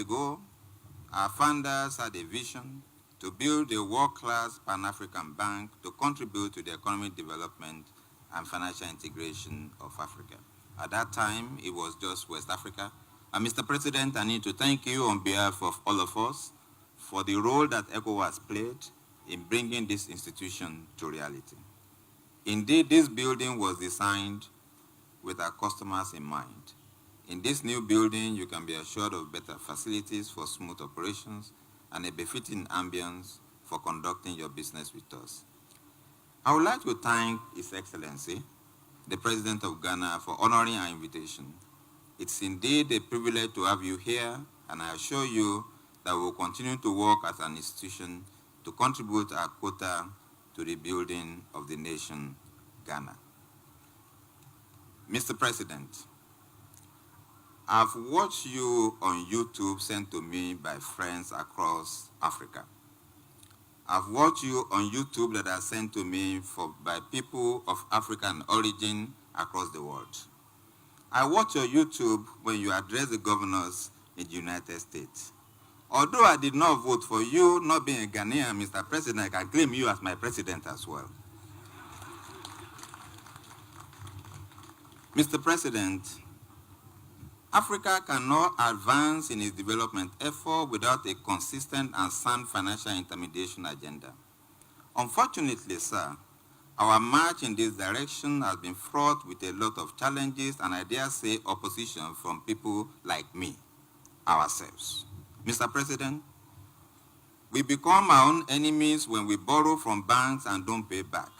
ago, our founders had a vision to build a world-class Pan-African bank to contribute to the economic development and financial integration of Africa. At that time, it was just West Africa. And Mr. President, I need to thank you on behalf of all of us for the role that ECOWAS played in bringing this institution to reality. Indeed, this building was designed with our customers in mind. In this new building, you can be assured of better facilities for smooth operations and a befitting ambience for conducting your business with us. I would like to thank His Excellency, the President of Ghana, for honoring our invitation. It's indeed a privilege to have you here, and I assure you that we will continue to work as an institution to contribute our quota to the building of the nation, Ghana. Mr. President, I've watched you on YouTube sent to me by friends across Africa. I've watched you on YouTube that are sent to me by people of African origin across the world. I watch your YouTube when you address the governors in the United States. Although I did not vote for you, not being a Ghanaian, Mr. President, I can claim you as my president as well. Mr. President, Africa cannot advance in its development effort without a consistent and sound financial intermediation agenda. Unfortunately, sir, our march in this direction has been fraught with a lot of challenges and I dare say opposition from people like me, ourselves. Mr. President, we become our own enemies when we borrow from banks and don't pay back.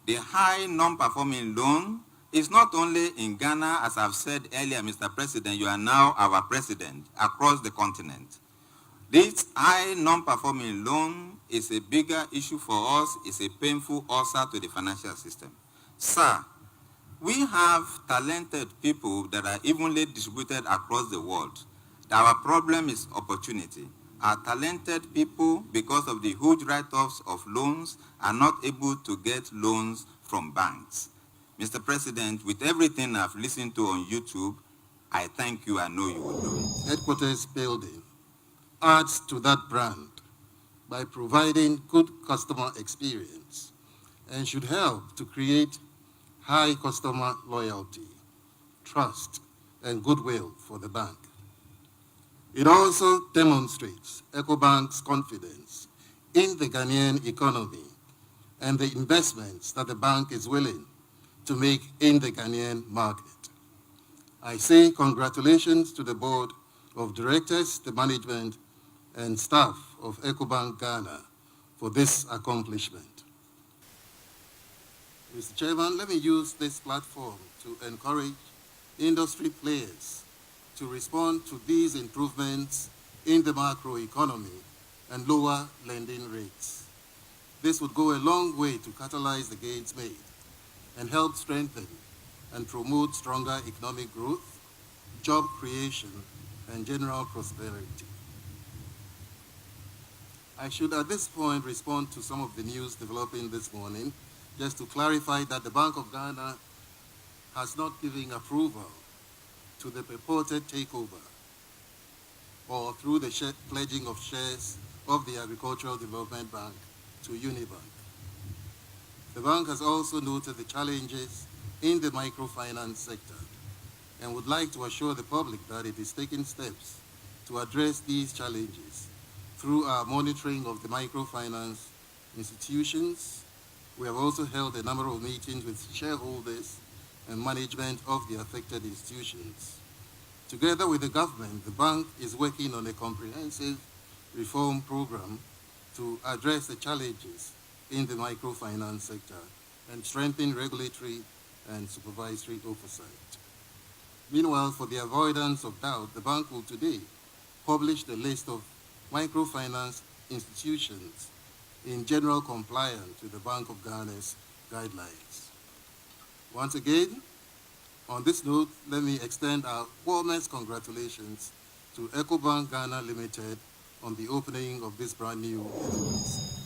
The high non-performing loan is not only in Ghana, as I've said earlier, Mr. President, you are now our president across the continent. This high non-performing loan is a bigger issue for us, it's a painful ulcer to the financial system. Sir, we have talented people that are evenly distributed across the world. Our problem is opportunity. Our talented people, because of the huge write-offs of loans, are not able to get loans from banks. Mr. President, with everything I've listened to on YouTube, I thank you. I know you will do it. Headquarters building adds to that brand by providing good customer experience and should help to create high customer loyalty, trust, and goodwill for the bank. It also demonstrates Ecobank's confidence in the Ghanaian economy and the investments that the bank is willing to make in the Ghanaian market. I say congratulations to the board of directors, the management, and staff of Ecobank Ghana for this accomplishment. Mr. Chairman, let me use this platform to encourage industry players to respond to these improvements in the macroeconomy and lower lending rates. This would go a long way to catalyze the gains made and help strengthen and promote stronger economic growth, job creation, and general prosperity. I should at this point respond to some of the news developing this morning, just to clarify that the Bank of Ghana has not given approval to the purported takeover or through the pledging of shares of the Agricultural Development Bank to Unibank. The bank has also noted the challenges in the microfinance sector and would like to assure the public that it is taking steps to address these challenges through our monitoring of the microfinance institutions. We have also held a number of meetings with shareholders and management of the affected institutions. Together with the government, the bank is working on a comprehensive reform program to address the challenges in the microfinance sector and strengthen regulatory and supervisory oversight. Meanwhile, for the avoidance of doubt, the bank will today publish the list of microfinance institutions in general compliance with the Bank of Ghana's guidelines. Once again, on this note, let me extend our warmest congratulations to Ecobank Ghana Limited on the opening of this brand new edifice.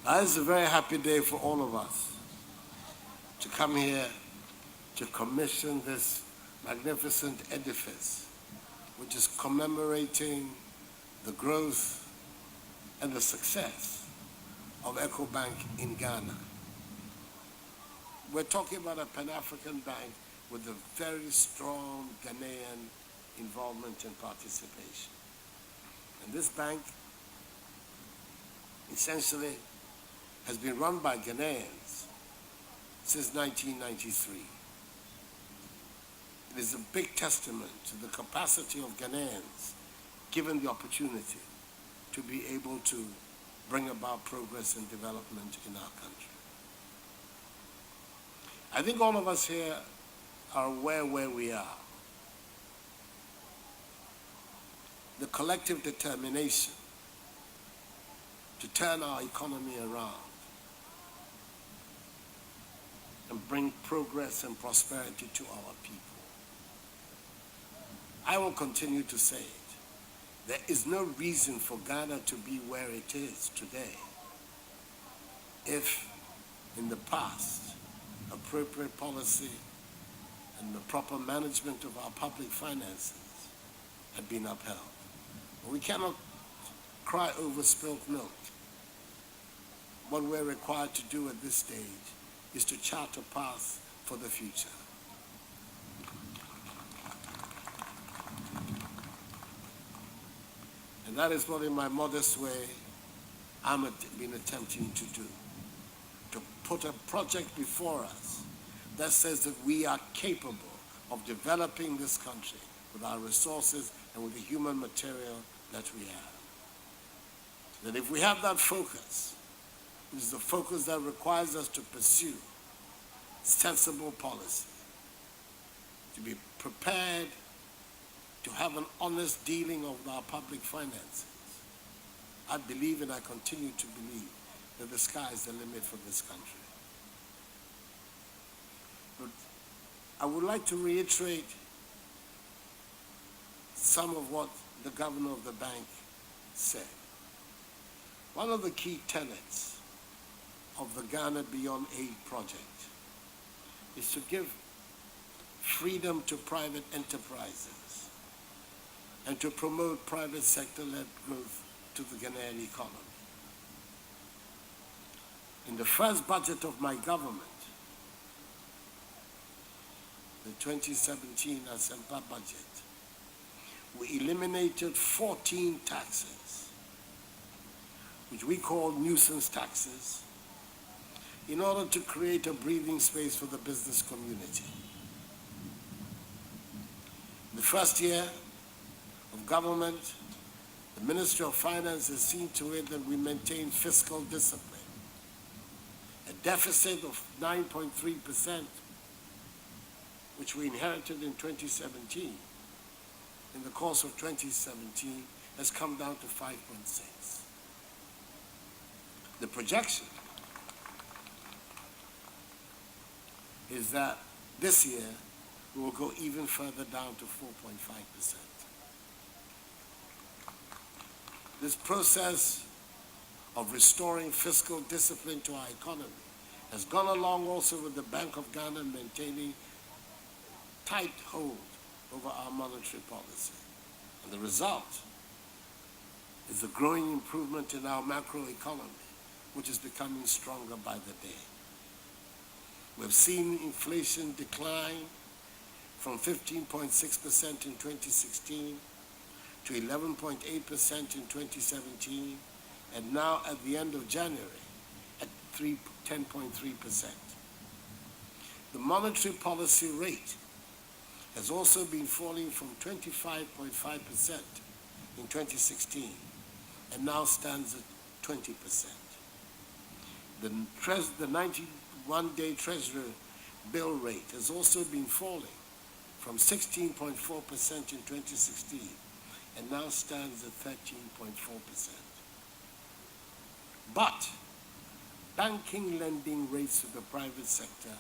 It's a very happy day for all of us to come here to commission this magnificent edifice which is commemorating the growth and the success of Ecobank in Ghana. We're talking about a Pan-African bank with a very strong Ghanaian involvement and participation. And this bank essentially has been run by Ghanaians since 1993. It is a big testament to the capacity of Ghanaians, given the opportunity, to be able to bring about progress and development in our country. I think all of us here are aware where we are. The collective determination to turn our economy around and bring progress and prosperity to our people. I will continue to say it. There is no reason for Ghana to be where it is today if in the past appropriate policy and the proper management of our public finances had been upheld. We cannot cry over spilt milk. What we're required to do at this stage is to chart a path for the future. And that is what, in my modest way, I'm been attempting to do. To put a project before us that says that we are capable of developing this country with our resources and with the human material that we have. That if we have that focus, it is the focus that requires us to pursue sensible policy, to be prepared to have an honest dealing of our public finances. I believe, and I continue to believe, that the sky is the limit for this country. But I would like to reiterate some of what the governor of the bank said. One of the key tenets of the Ghana Beyond Aid project is to give freedom to private enterprises and to promote private sector-led growth to the Ghanaian economy. In the first budget of my government, the 2017 Asempa budget, we eliminated 14 taxes, which we call nuisance taxes, in order to create a breathing space for the business community. In the first year of government, the Ministry of Finance has seen to it that we maintain fiscal discipline. A deficit of 9.3%, which we inherited in 2017, in the course of 2017, has come down to 5.6. The projection is that this year we will go even further down to 4.5%. This process of restoring fiscal discipline to our economy has gone along also with the Bank of Ghana maintaining tight hold over our monetary policy. And the result is the growing improvement in our macroeconomy, which is becoming stronger by the day. We've seen inflation decline from 15.6% in 2016 to 11.8% in 2017, and now at the end of January at 10.3%. The monetary policy rate has also been falling from 25.5% in 2016 and now stands at 20%. The 91-day Treasury bill rate has also been falling from 16.4% in 2016 and now stands at 13.4%. But banking lending rates to the private sector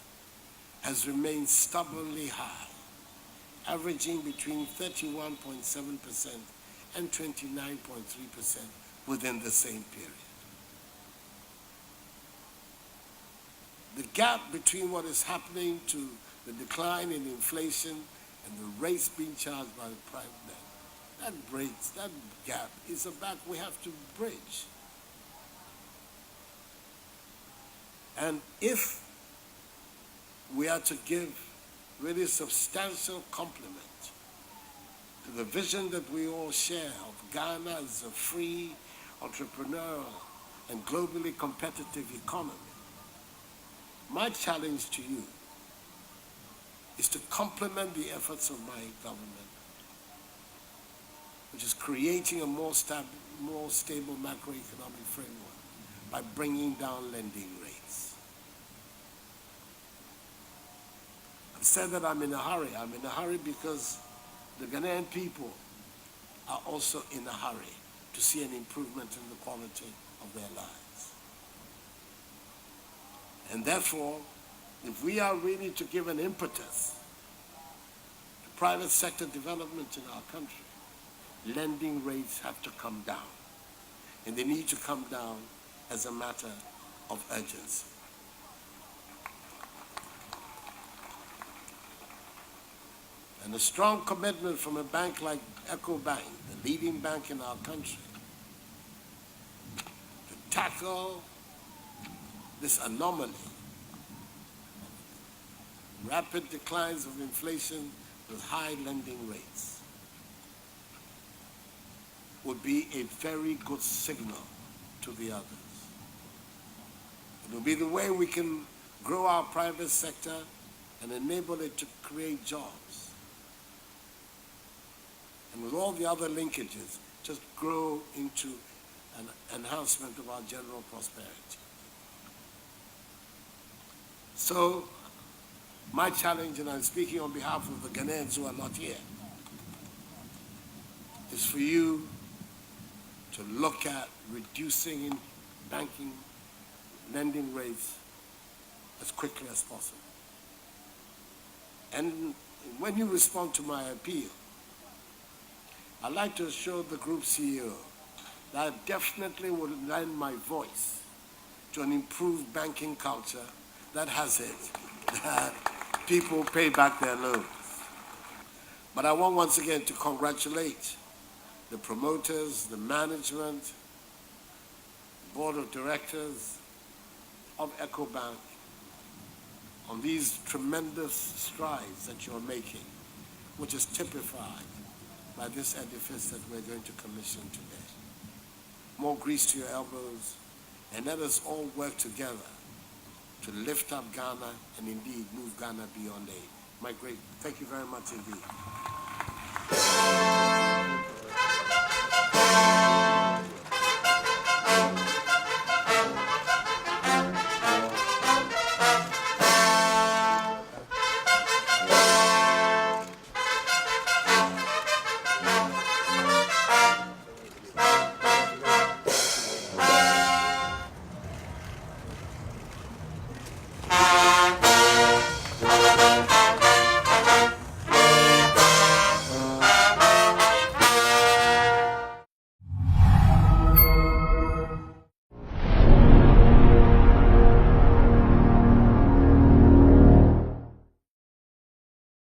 has remained stubbornly high, averaging between 31.7% and 29.3% within the same period. The gap between what is happening to the decline in inflation and the rates being charged by the private bank that gap is a gap we have to bridge. And if we are to give really substantial compliment to the vision that we all share of Ghana as a free, entrepreneurial, and globally competitive economy, my challenge to you is to complement the efforts of my government, which is creating a more stable macroeconomic framework by bringing down lending rates. I've said that I'm in a hurry. I'm in a hurry because the Ghanaian people are also in a hurry to see an improvement in the quality of their lives. And therefore, if we are really to give an impetus to private sector development in our country, lending rates have to come down. And they need to come down as a matter of urgency. And a strong commitment from a bank like Ecobank, the leading bank in our country, to tackle this anomaly, rapid declines of inflation with high lending rates, would be a very good signal to the others. It will be the way we can grow our private sector and enable it to create jobs. And with all the other linkages, just grow into an enhancement of our general prosperity. So, my challenge, and I'm speaking on behalf of the Ghanaians who are not here, is for you to look at reducing in banking lending rates as quickly as possible. And when you respond to my appeal, I'd like to assure the group CEO that I definitely will lend my voice to an improved banking culture that has it, that people pay back their loans. But I want once again to congratulate the promoters, the management, board of directors of Ecobank on these tremendous strides that you're making, which is typified by this edifice that we're going to commission today. More grease to your elbows, and let us all work together to lift up Ghana and indeed move Ghana beyond aid. Thank you very much indeed.